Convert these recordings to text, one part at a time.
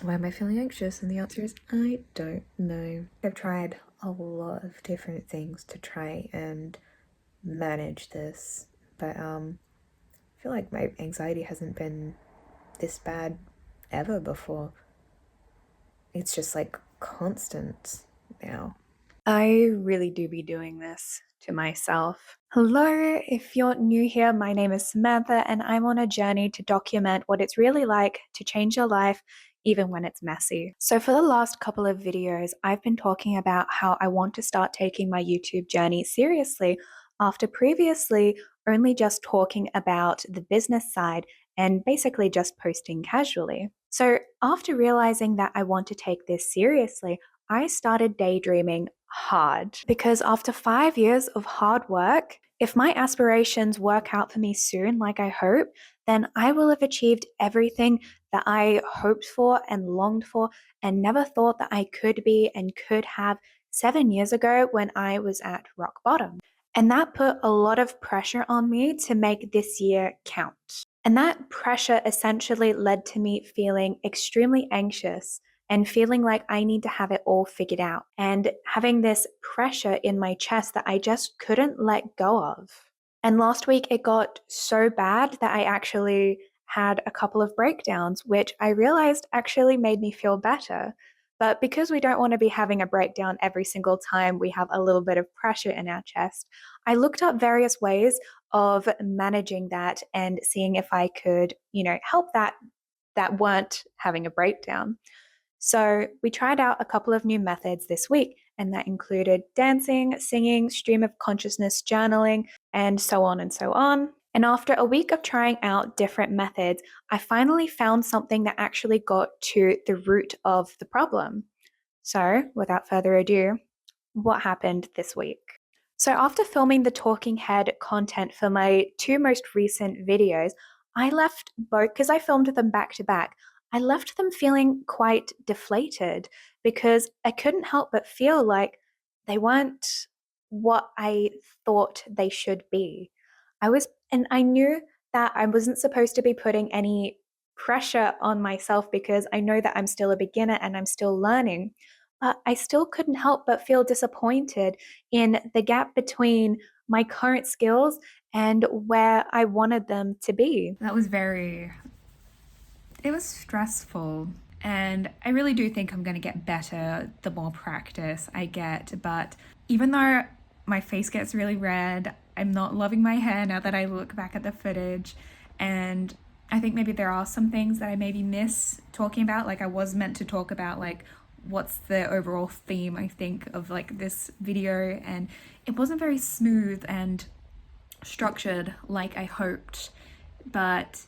Why am I feeling anxious? And the answer is I don't know. I've tried a lot of different things to try and manage this, but I feel like my anxiety hasn't been this bad ever before. It's just like constant now. I really do be doing this to myself. Hello, if you're new here, my name is Samantha, and I'm on a journey to document what it's really like to change your life, even when it's messy. So, for the last couple of videos, I've been talking about how I want to start taking my YouTube journey seriously after previously only just talking about the business side and basically just posting casually. So, after realizing that I want to take this seriously, I started daydreaming hard because after 5 years of hard work, if my aspirations work out for me soon, like I hope, then I will have achieved everything that I hoped for and longed for and never thought that I could be and could have 7 years ago when I was at rock bottom. And that put a lot of pressure on me to make this year count. And that pressure essentially led to me feeling extremely anxious and feeling like I need to have it all figured out and having this pressure in my chest that I just couldn't let go of. And last week it got so bad that I actually had a couple of breakdowns, which I realized actually made me feel better. But because we don't want to be having a breakdown every single time we have a little bit of pressure in our chest, I looked up various ways of managing that and seeing if I could, help that weren't having a breakdown. So we tried out a couple of new methods this week, and that included dancing, singing, stream of consciousness journaling, and so on and so on. And after a week of trying out different methods, I finally found something that actually got to the root of the problem. So, without further ado, what happened this week? So, after filming the talking head content for my two most recent videos, I left both, because I filmed them back to back, I left them feeling quite deflated because I couldn't help but feel like they weren't what I thought they should be. And I knew that I wasn't supposed to be putting any pressure on myself because I know that I'm still a beginner and I'm still learning. But I still couldn't help but feel disappointed in the gap between my current skills and where I wanted them to be. It was stressful. And I really do think I'm going to get better the more practice I get. But even though my face gets really red, I'm not loving my hair now that I look back at the footage. And I think maybe there are some things that I maybe miss talking about. Like I was meant to talk about like what's the overall theme, I think, of like this video. And it wasn't very smooth and structured like I hoped. But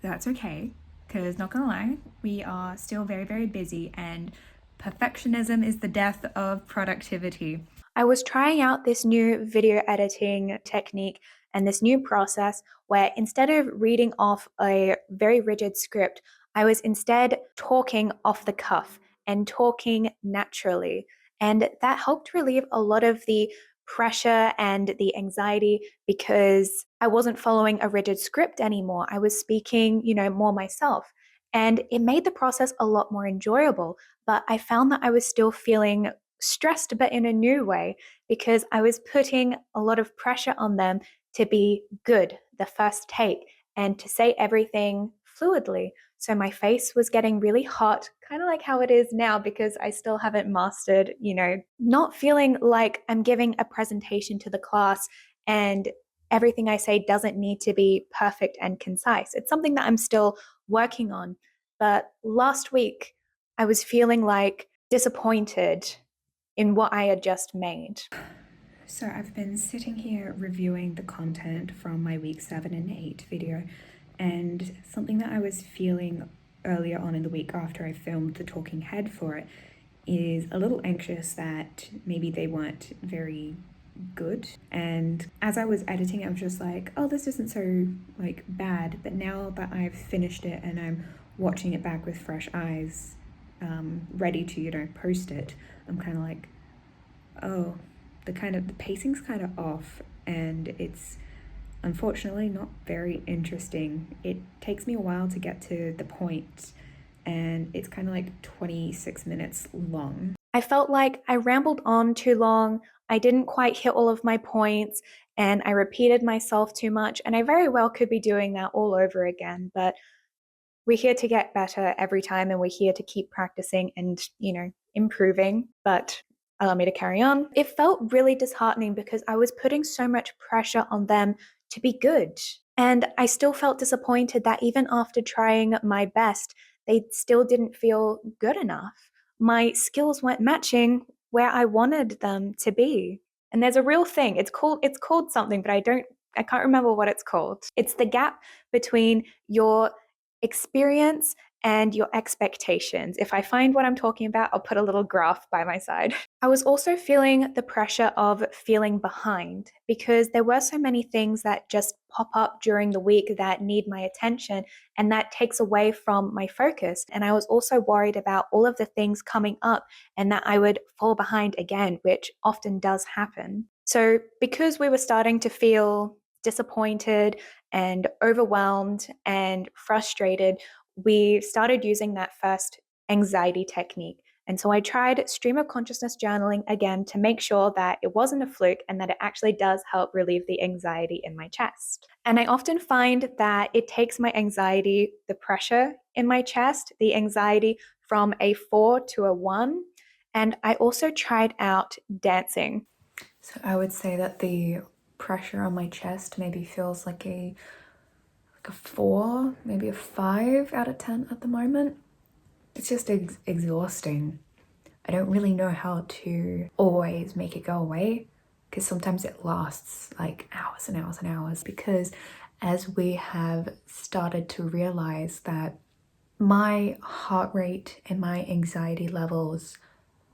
that's okay, because not gonna lie, we are still very, very busy, and perfectionism is the death of productivity. I was trying out this new video editing technique and this new process where instead of reading off a very rigid script, I was instead talking off the cuff and talking naturally. And that helped relieve a lot of the pressure and the anxiety because I wasn't following a rigid script anymore. I was speaking, more myself. And it made the process a lot more enjoyable. But I found that I was still feeling stressed, but in a new way, because I was putting a lot of pressure on them to be good the first take and to say everything fluidly. So my face was getting really hot, kind of like how it is now, because I still haven't mastered, not feeling like I'm giving a presentation to the class and everything I say doesn't need to be perfect and concise. It's something that I'm still working on. But last week, I was feeling like disappointed in what I had just made. So I've been sitting here reviewing the content from my week 7 and 8 video, and something that I was feeling earlier on in the week after I filmed the talking head for it is a little anxious that maybe they weren't very good. And as I was editing, I was just like, oh, this isn't so like bad. But now that I've finished it and I'm watching it back with fresh eyes, ready to post it, I'm kind of like, oh, the pacing's kind of off, and it's unfortunately not very interesting. It takes me a while to get to the point and it's kind of like 26 minutes long. I felt like I rambled on too long, I didn't quite hit all of my points, and I repeated myself too much, and I very well could be doing that all over again, but we're here to get better every time, and we're here to keep practicing and, improving. But allow me to carry on. It felt really disheartening because I was putting so much pressure on them to be good. And I still felt disappointed that even after trying my best, they still didn't feel good enough. My skills weren't matching where I wanted them to be. And there's a real thing. It's called something, but I can't remember what it's called. It's the gap between your experience and your expectations. If I find what I'm talking about, I'll put a little graph by my side. I was also feeling the pressure of feeling behind because there were so many things that just pop up during the week that need my attention, and that takes away from my focus. And I was also worried about all of the things coming up and that I would fall behind again, which often does happen. So, because we were starting to feel disappointed and overwhelmed and frustrated, we started using that first anxiety technique. And so I tried stream of consciousness journaling again to make sure that it wasn't a fluke and that it actually does help relieve the anxiety in my chest. And I often find that it takes my anxiety, the pressure in my chest, the anxiety from a 4 to a 1. And I also tried out dancing. So I would say that the pressure on my chest maybe feels like a 4, maybe a 5 out of 10 at the moment. It's just exhausting. I don't really know how to always make it go away, because sometimes it lasts like hours and hours and hours, because as we have started to realize that my heart rate and my anxiety levels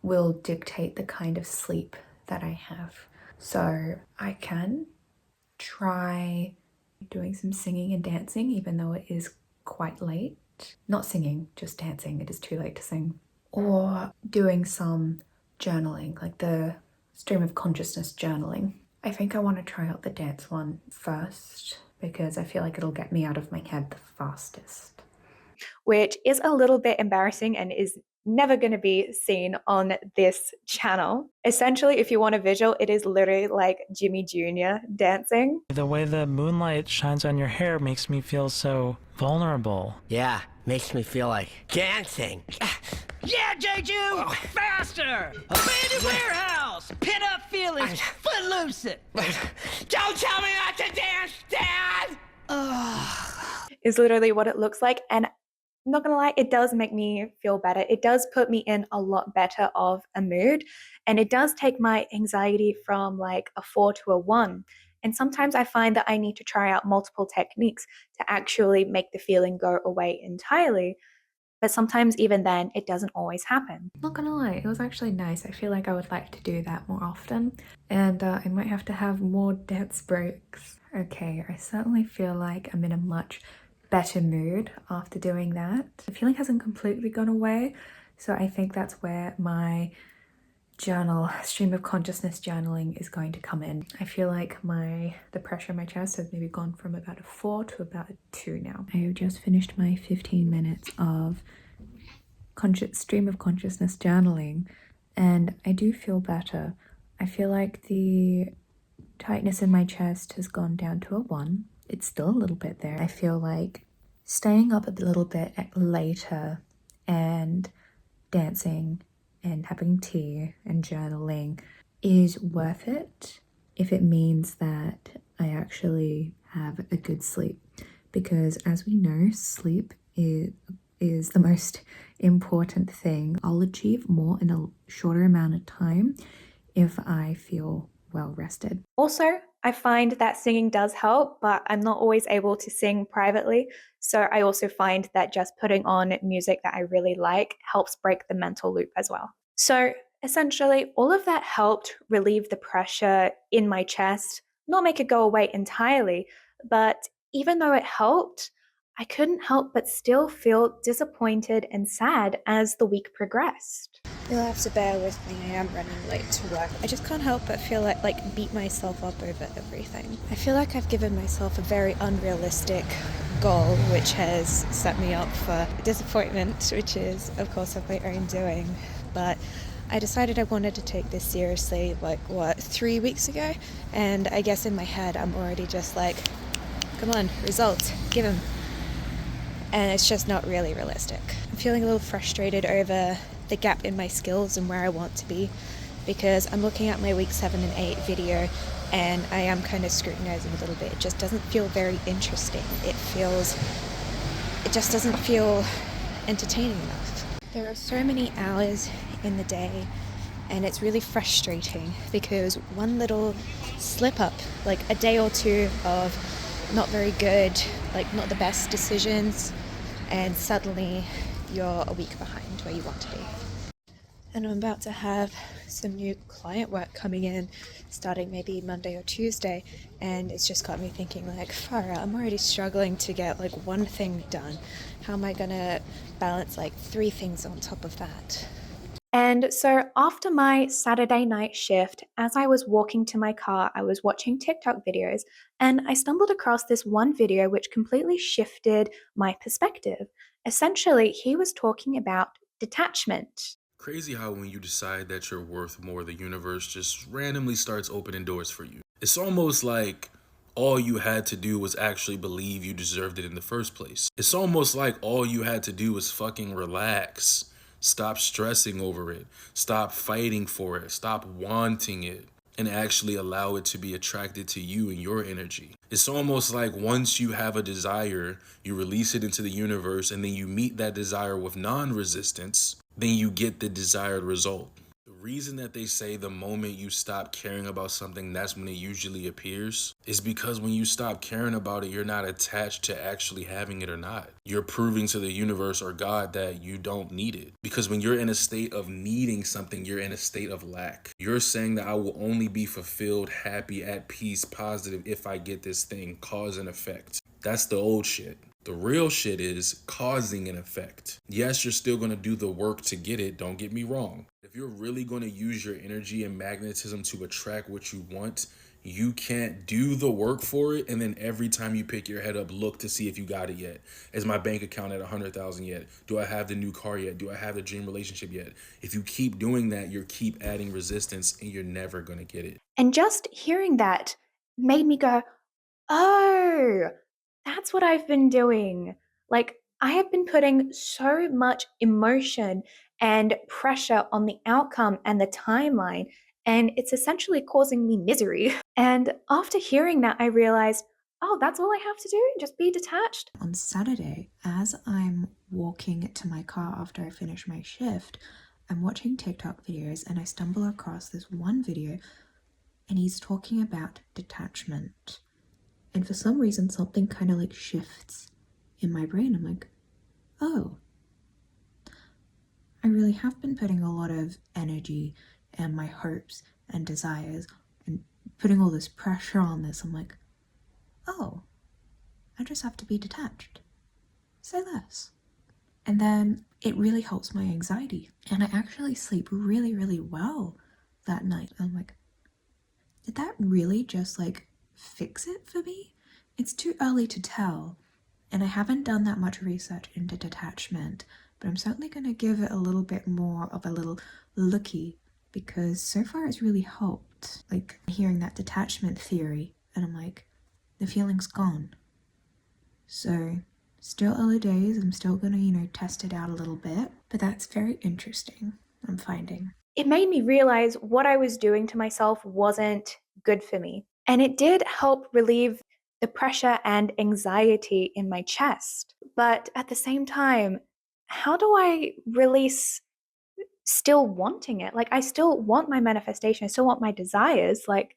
will dictate the kind of sleep that I have. So I can try doing some singing and dancing, even though it is quite late. Not singing, just dancing. It is too late to sing. Or doing some journaling, like the stream of consciousness journaling. I think I want to try out the dance one first because I feel like it'll get me out of my head the fastest. Which is a little bit embarrassing and is never going to be seen on this channel. Essentially, if you want a visual, it is literally like Jimmy Jr. dancing. The way the moonlight shines on your hair makes me feel so vulnerable. Yeah, makes me feel like dancing. Yeah, Jeju! Faster! Abandoned warehouse! Pin up feelings! Footloose it! Don't tell me not to dance, Dad! Is literally what it looks like. And I'm not gonna lie, it does make me feel better. It does put me in a lot better of a mood. And it does take my anxiety from like a 4 to a 1. And sometimes I find that I need to try out multiple techniques to actually make the feeling go away entirely. But sometimes even then, it doesn't always happen. Not gonna lie, it was actually nice. I feel like I would like to do that more often. And I might have to have more dance breaks. Okay, I certainly feel like I'm in a much better mood after doing that. The feeling hasn't completely gone away, so I think that's where my stream of consciousness journaling is going to come in. I feel like the pressure in my chest has maybe gone from about a 4 to about a 2 now. I have just finished my 15 minutes of stream of consciousness journaling, and I do feel better. I feel like the tightness in my chest has gone down to a 1. It's still a little bit there. I feel like staying up a little bit later and dancing and having tea and journaling is worth it if it means that I actually have a good sleep. Because as we know, sleep is the most important thing. I'll achieve more in a shorter amount of time if I feel well rested. Also, I find that singing does help, but I'm not always able to sing privately. So I also find that just putting on music that I really like helps break the mental loop as well. So essentially, all of that helped relieve the pressure in my chest, not make it go away entirely, but even though it helped, I couldn't help but still feel disappointed and sad as the week progressed. You'll have to bear with me, I am running late to work. I just can't help but feel like beat myself up over everything. I feel like I've given myself a very unrealistic goal, which has set me up for disappointment, which is, of course, of my own doing. But I decided I wanted to take this seriously, 3 weeks ago? And I guess in my head, I'm already just like, come on, results, give them. And it's just not really realistic. I'm feeling a little frustrated over the gap in my skills and where I want to be, because I'm looking at my week 7 and 8 video and I am kind of scrutinizing a little bit. It just doesn't feel very interesting. It just doesn't feel entertaining enough. There are so many hours in the day and it's really frustrating because one little slip up, like a day or two of not very good, like not the best decisions, and suddenly you're a week behind where you want to be. And I'm about to have some new client work coming in starting maybe Monday or Tuesday, and it's just got me thinking like, far out, I'm already struggling to get like one thing done. How am I gonna balance like 3 things on top of that? And so after my Saturday night shift, as I was walking to my car, I was watching TikTok videos and I stumbled across this one video which completely shifted my perspective. Essentially, he was talking about detachment. Crazy how when you decide that you're worth more, the universe just randomly starts opening doors for you. It's almost like all you had to do was actually believe you deserved it in the first place. It's almost like all you had to do was fucking relax. Stop stressing over it. Stop fighting for it. Stop wanting it. And actually allow it to be attracted to you and your energy. It's almost like once you have a desire, you release it into the universe and then you meet that desire with non-resistance, then you get the desired result. The reason that they say the moment you stop caring about something, that's when it usually appears, is because when you stop caring about it, you're not attached to actually having it or not. You're proving to the universe or God that you don't need it. Because when you're in a state of needing something, you're in a state of lack. You're saying that I will only be fulfilled, happy, at peace, positive if I get this thing, cause and effect. That's the old shit. The real shit is causing an effect. Yes, you're still going to do the work to get it, don't get me wrong. If you're really going to use your energy and magnetism to attract what you want, you can't do the work for it and then every time you pick your head up, look to see if you got it yet. Is my bank account at 100,000 yet? Do I have the new car yet? Do I have the dream relationship yet? If you keep doing that, you keep adding resistance and you're never going to get it. And just hearing that made me go, oh, that's what I've been doing. Like, I have been putting so much emotion and pressure on the outcome and the timeline, and it's essentially causing me misery. And after hearing that, I realized, oh, that's all I have to do? Just be detached? On Saturday, as I'm walking to my car after I finish my shift, I'm watching TikTok videos and I stumble across this one video and he's talking about detachment. And for some reason, something kind of like shifts in my brain. I'm like, oh, I really have been putting a lot of energy and my hopes and desires and putting all this pressure on this. I'm like, oh, I just have to be detached. Say less. And then it really helps my anxiety. And I actually sleep really, really well that night. I'm like, did that really just like fix it for me? It's too early to tell. And I haven't done that much research into detachment, but I'm certainly going to give it a little bit more of a little looky because so far it's really helped. Like hearing that detachment theory and I'm like, the feeling's gone. So still early days, I'm still gonna, test it out a little bit, but that's very interesting, I'm finding. It made me realize what I was doing to myself wasn't good for me. And it did help relieve the pressure and anxiety in my chest. But at the same time, how do I release still wanting it? Like, I still want my manifestation, I still want my desires. Like,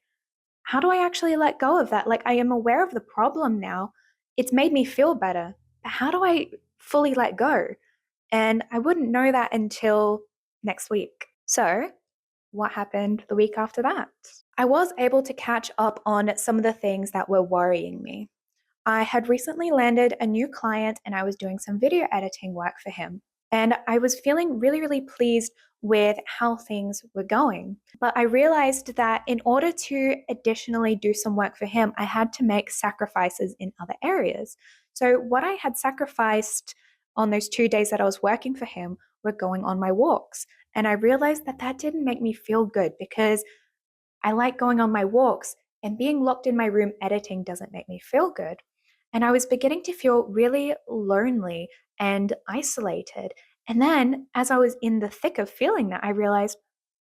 how do I actually let go of that? Like, I am aware of the problem now. It's made me feel better. But how do I fully let go? And I wouldn't know that until next week. So, what happened the week after that? I was able to catch up on some of the things that were worrying me. I had recently landed a new client and I was doing some video editing work for him. And I was feeling really, really pleased with how things were going. But I realized that in order to additionally do some work for him, I had to make sacrifices in other areas. So what I had sacrificed on those 2 days that I was working for him were going on my walks. And I realized that that didn't make me feel good because I like going on my walks, and being locked in my room editing doesn't make me feel good. And I was beginning to feel really lonely and isolated. And then, as I was in the thick of feeling that, I realized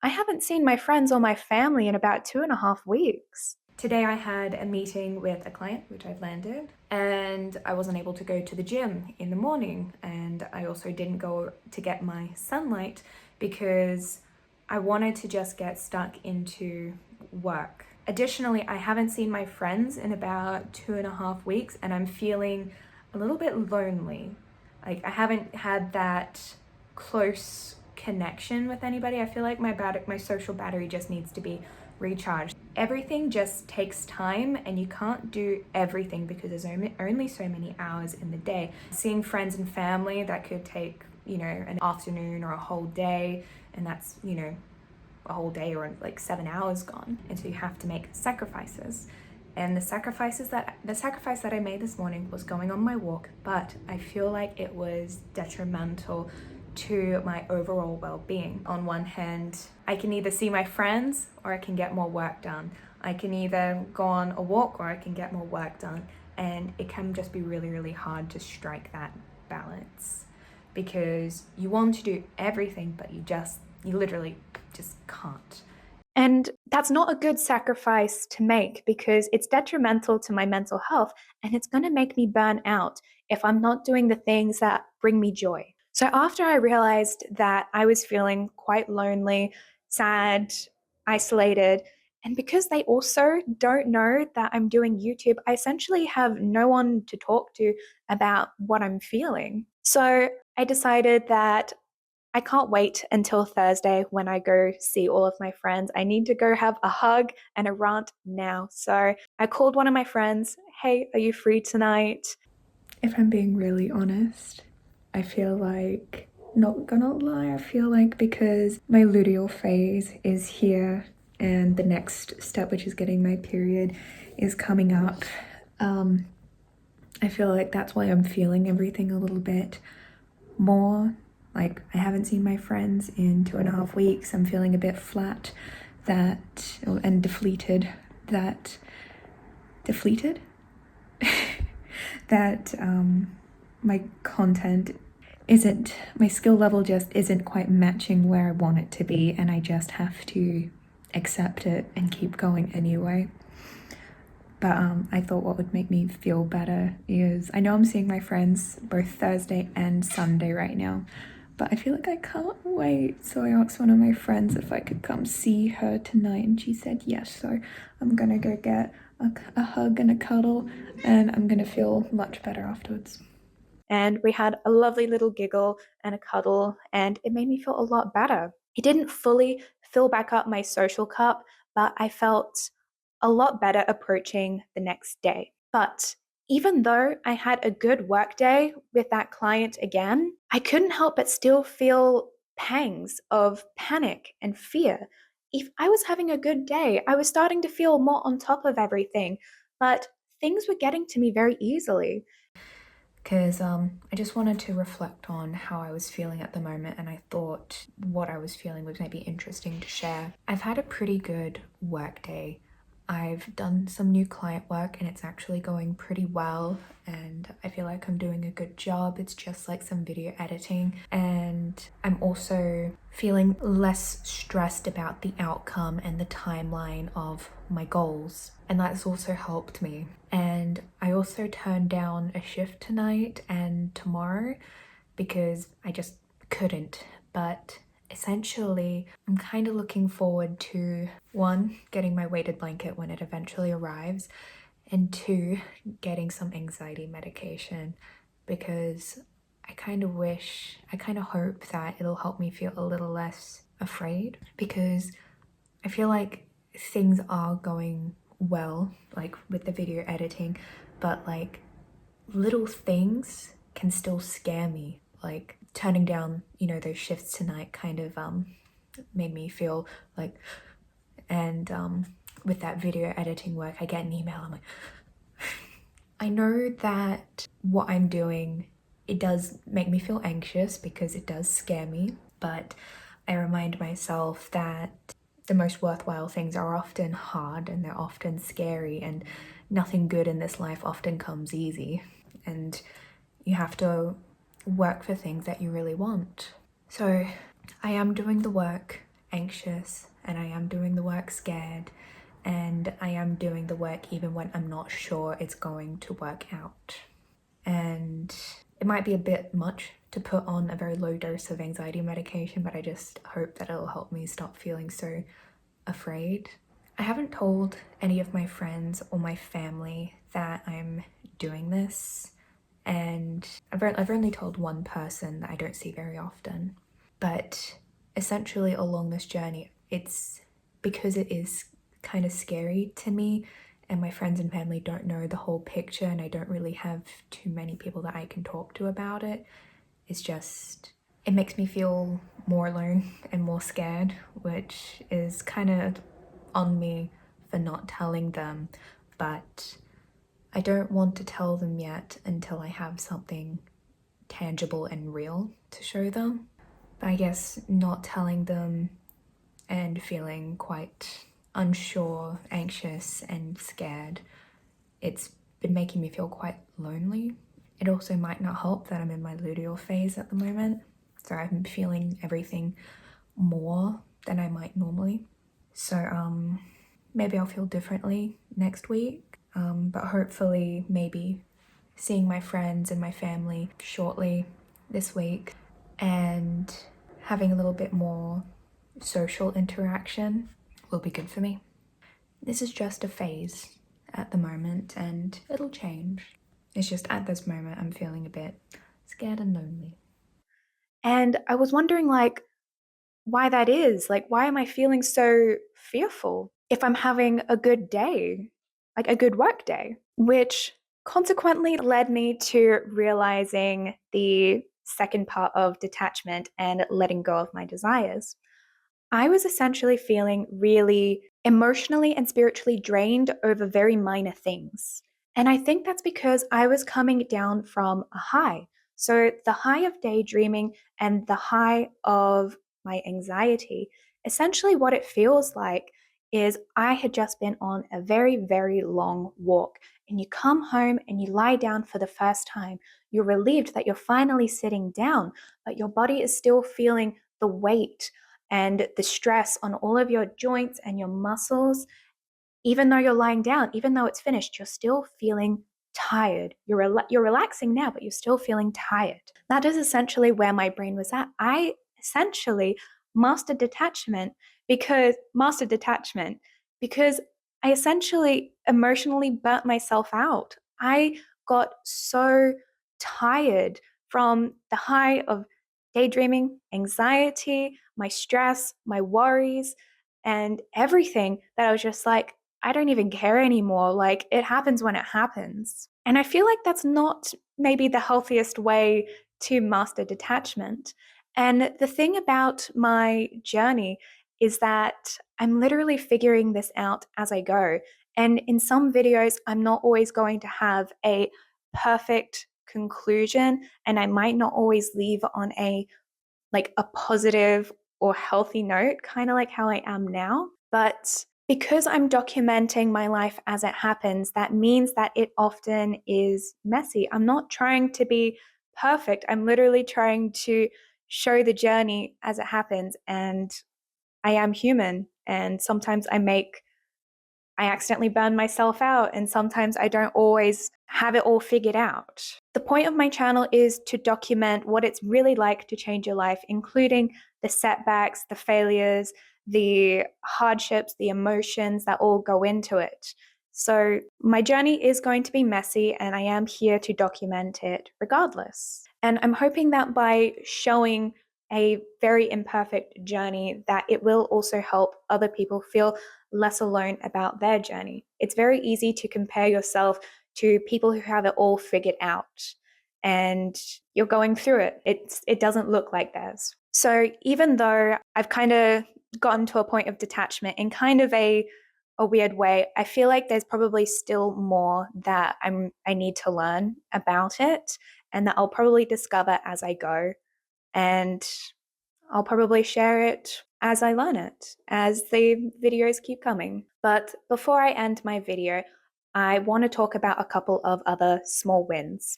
I haven't seen my friends or my family in about 2.5 weeks. Today I had a meeting with a client, which I've landed, and I wasn't able to go to the gym in the morning. And I also didn't go to get my sunlight because I wanted to just get stuck into work. Additionally, I haven't seen my friends in about 2.5 weeks, and I'm feeling a little bit lonely. Like, I haven't had that close connection with anybody. I feel like my social battery just needs to be recharged. Everything just takes time, and you can't do everything because there's only so many hours in the day. Seeing friends and family, that could take, an afternoon or a whole day, and that's, a whole day or like 7 hours gone. And so you have to make sacrifices. And the sacrifice that I made this morning was going on my walk, but I feel like it was detrimental to my overall well-being. On one hand, I can either see my friends or I can get more work done. I can either go on a walk or I can get more work done. And it can just be really, really hard to strike that balance because you want to do everything, but you literally just can't. And that's not a good sacrifice to make because it's detrimental to my mental health, and it's going to make me burn out if I'm not doing the things that bring me joy. So after I realized that I was feeling quite lonely, sad, isolated, and because they also don't know that I'm doing YouTube, I essentially have no one to talk to about what I'm feeling. So I decided that I can't wait until Thursday when I go see all of my friends. I need to go have a hug and a rant now. So I called one of my friends. Hey, are you free tonight? If I'm being really honest, I feel like, not gonna lie, I feel like because my luteal phase is here and the next step, which is getting my period, is coming up, I feel like that's why I'm feeling everything a little bit more. Like, I haven't seen my friends in 2.5 weeks. I'm feeling a bit flat and depleted that my content isn't, my skill level just isn't quite matching where I want it to be, and I just have to accept it and keep going anyway. But I thought what would make me feel better is, I know I'm seeing my friends both Thursday and Sunday right now, but I feel like I can't wait. So I asked one of my friends if I could come see her tonight, and she said yes. So I'm gonna go get a hug and a cuddle, and I'm gonna feel much better afterwards. And we had a lovely little giggle and a cuddle, and it made me feel a lot better. It didn't fully fill back up my social cup, but I felt a lot better approaching the next day. But even though I had a good work day with that client again, I couldn't help but still feel pangs of panic and fear. If I was having a good day, I was starting to feel more on top of everything, but things were getting to me very easily. Because I just wanted to reflect on how I was feeling at the moment, and I thought what I was feeling was maybe interesting to share. I've had a pretty good work day. I've done some new client work and it's actually going pretty well, and I feel like I'm doing a good job. It's just like some video editing, and I'm also feeling less stressed about the outcome and the timeline of my goals, and that's also helped me. And I also turned down a shift tonight and tomorrow because I just couldn't. But essentially, I'm kind of looking forward to, one, getting my weighted blanket when it eventually arrives, and two, getting some anxiety medication, because I kind of hope that it'll help me feel a little less afraid, because I feel like things are going well, like with the video editing, but like little things can still scare me. Like turning down, those shifts tonight kind of made me feel like, and with that video editing work, I get an email, I'm like, I know that what I'm doing, it does make me feel anxious because it does scare me, but I remind myself that the most worthwhile things are often hard and they're often scary, and nothing good in this life often comes easy. And you have to work for things that you really want. So I am doing the work anxious, and I am doing the work scared, and I am doing the work even when I'm not sure it's going to work out. And it might be a bit much to put on a very low dose of anxiety medication, but I just hope that it'll help me stop feeling so afraid. I haven't told any of my friends or my family that I'm doing this, and I've only told one person that I don't see very often. But essentially along this journey, it's because it is kind of scary to me, and my friends and family don't know the whole picture, and I don't really have too many people that I can talk to about it. It's just, it makes me feel more alone and more scared, which is kind of on me for not telling them, but I don't want to tell them yet until I have something tangible and real to show them. But I guess not telling them and feeling quite unsure, anxious, and scared, it's been making me feel quite lonely. It also might not help that I'm in my luteal phase at the moment, so I'm feeling everything more than I might normally. So maybe I'll feel differently next week, but hopefully maybe seeing my friends and my family shortly this week and having a little bit more social interaction will be good for me. This is just a phase at the moment, and it'll change. It's just at this moment I'm feeling a bit scared and lonely. And I was wondering, like, why that is. Like, why am I feeling so fearful if I'm having a good day, like a good work day? Which consequently led me to realizing the second part of detachment and letting go of my desires. I was essentially feeling really emotionally and spiritually drained over very minor things. And I think that's because I was coming down from a high. So, the high of daydreaming and the high of my anxiety, essentially what it feels like is I had just been on a very, very long walk. And you come home and you lie down for the first time. You're relieved that you're finally sitting down, but your body is still feeling the weight and the stress on all of your joints and your muscles. Even though you're lying down, even though it's finished, you're still feeling tired. You're relaxing now, but you're still feeling tired. That is essentially where my brain was at. I essentially mastered detachment because I essentially emotionally burnt myself out. I got so tired from the high of daydreaming, anxiety, my stress, my worries, and everything that I was just like, I don't even care anymore. Like, it happens when it happens. And I feel like that's not maybe the healthiest way to master detachment. And the thing about my journey is that I'm literally figuring this out as I go. And in some videos, I'm not always going to have a perfect conclusion, and I might not always leave on a positive or healthy note, kind of like how I am now. But because I'm documenting my life as it happens, that means that it often is messy. I'm not trying to be perfect. I'm literally trying to show the journey as it happens. And I am human. And sometimes I accidentally burn myself out, and sometimes I don't always have it all figured out. The point of my channel is to document what it's really like to change your life, including the setbacks, the failures, the hardships, the emotions that all go into it. So, my journey is going to be messy, and I am here to document it regardless. And I'm hoping that by showing a very imperfect journey, that it will also help other people feel less alone about their journey. It's very easy to compare yourself to people who have it all figured out, and you're going through it. It doesn't look like theirs. So even though I've kind of gotten to a point of detachment in kind of a a weird way, I feel like there's probably still more that I need to learn about it, and that I'll probably discover as I go. And I'll probably share it as I learn it, as the videos keep coming. But before I end my video, I want to talk about a couple of other small wins.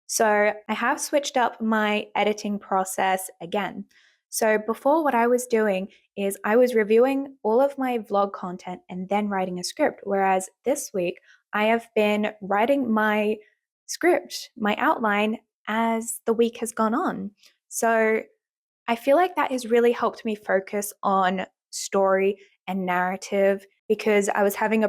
So I have switched up my editing process again. So before, what I was doing is I was reviewing all of my vlog content and then writing a script. Whereas this week, I have been writing my script, my outline, as the week has gone on. So I feel like that has really helped me focus on story and narrative, because I was having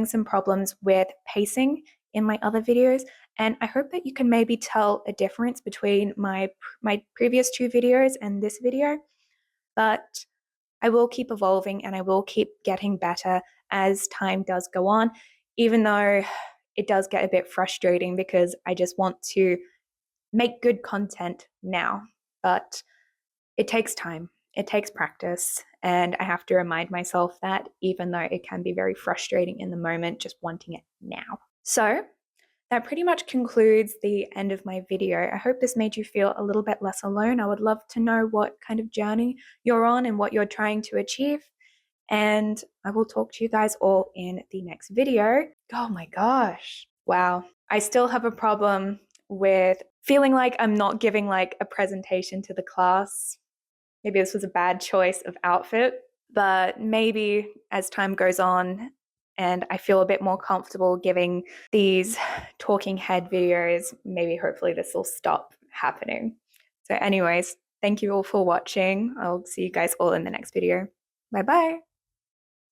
some problems with pacing in my other videos. And I hope that you can maybe tell a difference between my previous 2 videos and this video. But I will keep evolving and I will keep getting better as time does go on, even though it does get a bit frustrating because I just want to make good content now. But it takes time, it takes practice, and I have to remind myself that, even though it can be very frustrating in the moment, just wanting it now. So that pretty much concludes the end of my video. I hope this made you feel a little bit less alone. I would love to know what kind of journey you're on and what you're trying to achieve. And I will talk to you guys all in the next video. Oh my gosh. Wow. I still have a problem with feeling like I'm not giving like a presentation to the class. Maybe this was a bad choice of outfit, but maybe as time goes on and I feel a bit more comfortable giving these talking head videos, maybe hopefully this will stop happening. So anyways, thank you all for watching. I'll see you guys all in the next video. Bye bye.